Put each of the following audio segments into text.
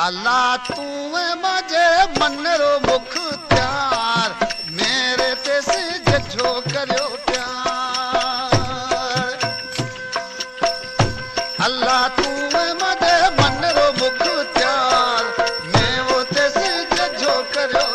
अल्लाह तू मुझे मनरो मुख्तियार मेरे ते से जझो करियो प्यार अल्लाह तू मुझे मनरो मुख्तियार मैं वो ते से जझो करियो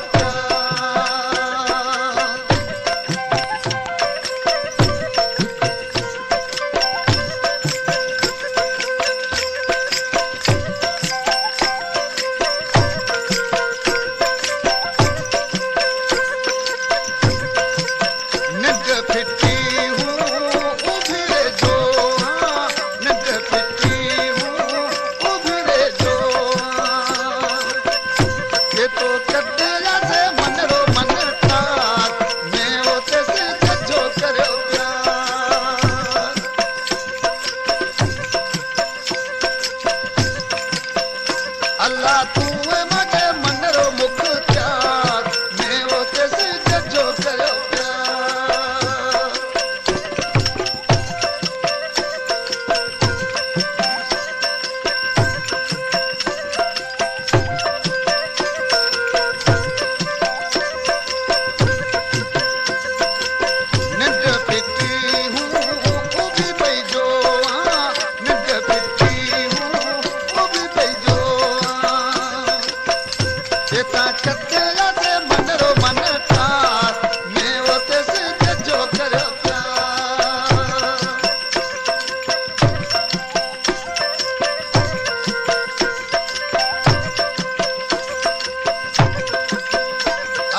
अल्लाह तू मुझे मनरो मुख्तियार मैं वो ते से जझो करियो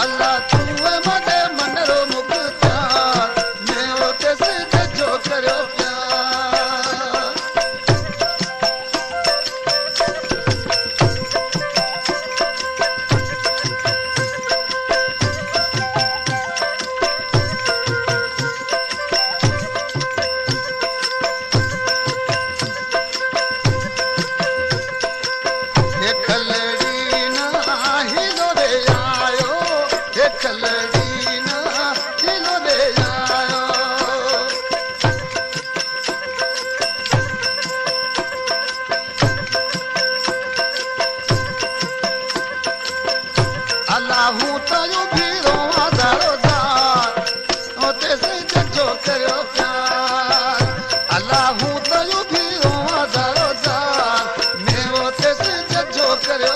अल्लाह तू मुझे मनरो मुख्तियार मैं वो ते से जझो करियो अल्लाह तो यू भी रोआ दारो दार होते से जझो करियो प्यार अल्लाह तो यू भी रोआ दारो दार मैं होते से जझो करियो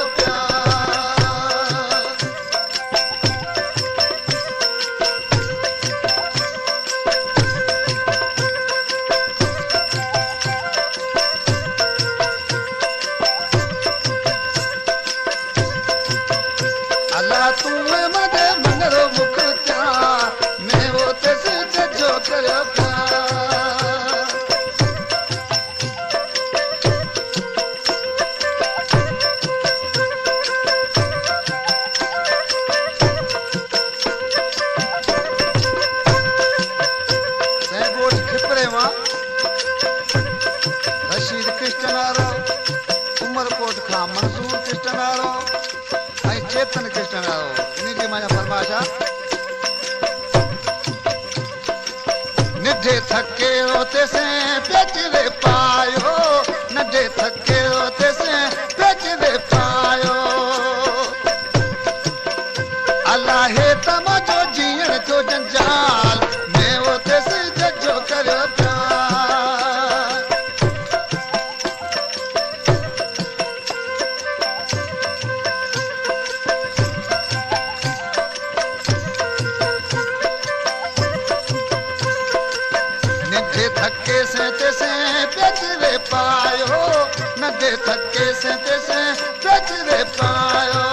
अल्लाह तू मुझे मनरो मुख्तियार मैं वो ते से जझो करियो सैगोट खिपरे मां रशीद कृष्णनारो उमरकोट खां मंसूर कृष्णनारो चेतन कृष्णनारो इन्हीं की माना फरमाशा निधे थके होते से पेचरे पायो नढे थके होते से पेचरे पायो अल्लाह है तमाजो जीण जो जंजाल मैं होते से जझो करियो थके से तेसे पेचरे पायो नढे थके से तेसे पेचरे पायो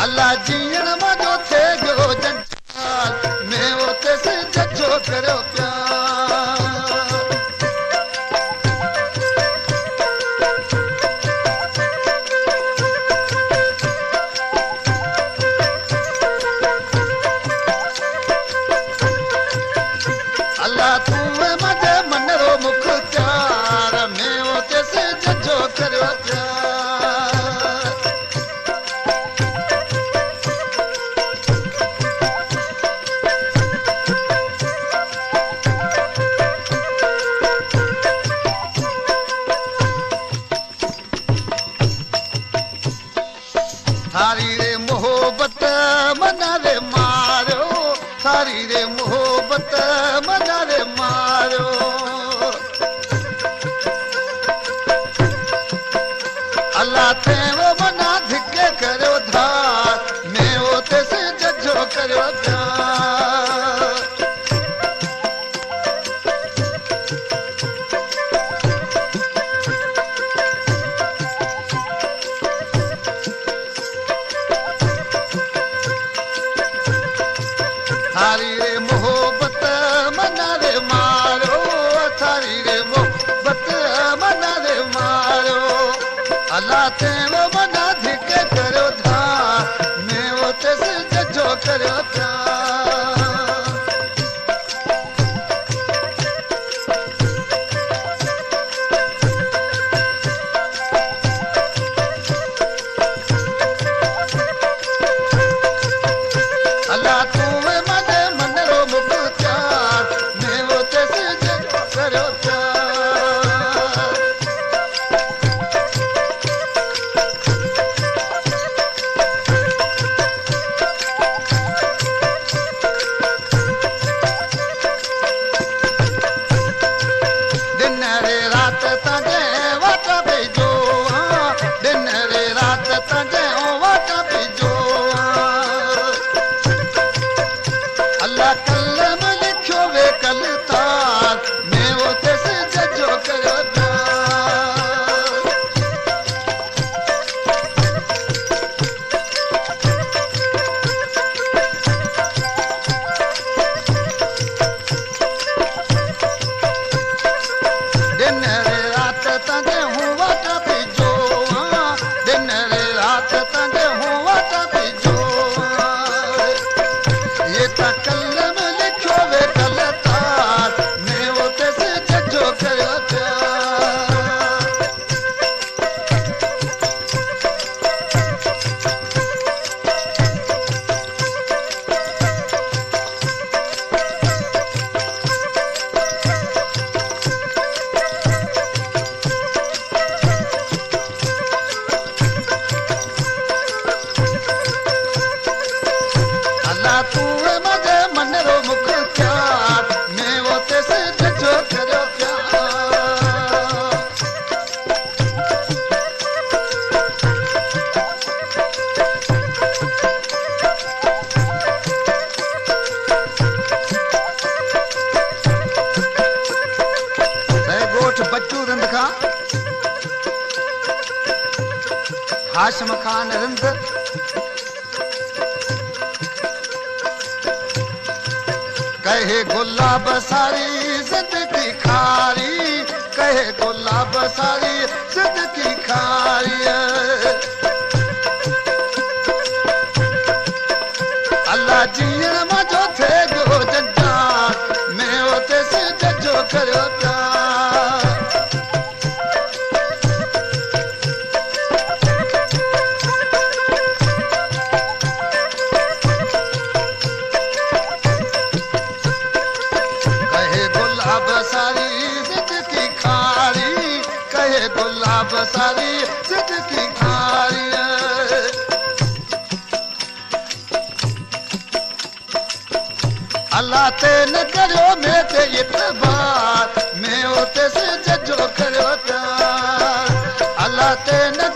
अल्लाह जीण मजो थे गयो जंजाल मैं वो तेसे जझो करियो अल्लाह तू मुझे मनरो मुख्तियार मैं वो ते से जझो करियो थारी रे मोहब्बत मना रे मारो अल्लाह ते वो मना धिके करो धार मैं वो ते से जजो करो प्यार थारी रे मोहब्बत मना रे मारो थारी रे मोहब्बत मना रे मारो अल्लाह ते वो मना धिके करो धार मैं वो ते से जजो करो प्यार अल्लाह तू मने मन रो मुख्तार मैं वो ते से जजो करो प्यार दिन रे रात तजे वाट भेजो दिन रे रात तजे वाट भेजो अल्लाह कलम लिखो वे कल तार मैं वो ते से जजो करो प्यार दिन रे रात तजे हूँ वाट भेजो दिन रे रात तजे हूँ वाट भेजो ये ता कलम लिखो वे कल तार मैं वो ते से जजो करो प्यार अल्लाह तू मजे मन रो मुख्तार मैं वो ते से जजो करो प्यार गोठ बच्चू रंद खां हाशम खान रंद कहे गुलाब सारी जिंदगी खारी कहे गुलाब सारी जिंदगी खारी अल्लाह जीण मजो थे गो जंजार मैं वो ते से जजो करो प्यार कहे गुलाब सारी जिंदगी खारी कहे गुलाब सारी जिंदगी खारी अल्लाह ते न करो मैं ते इतबार मैं वो ते से जजो करो प्यार अल्लाह ते न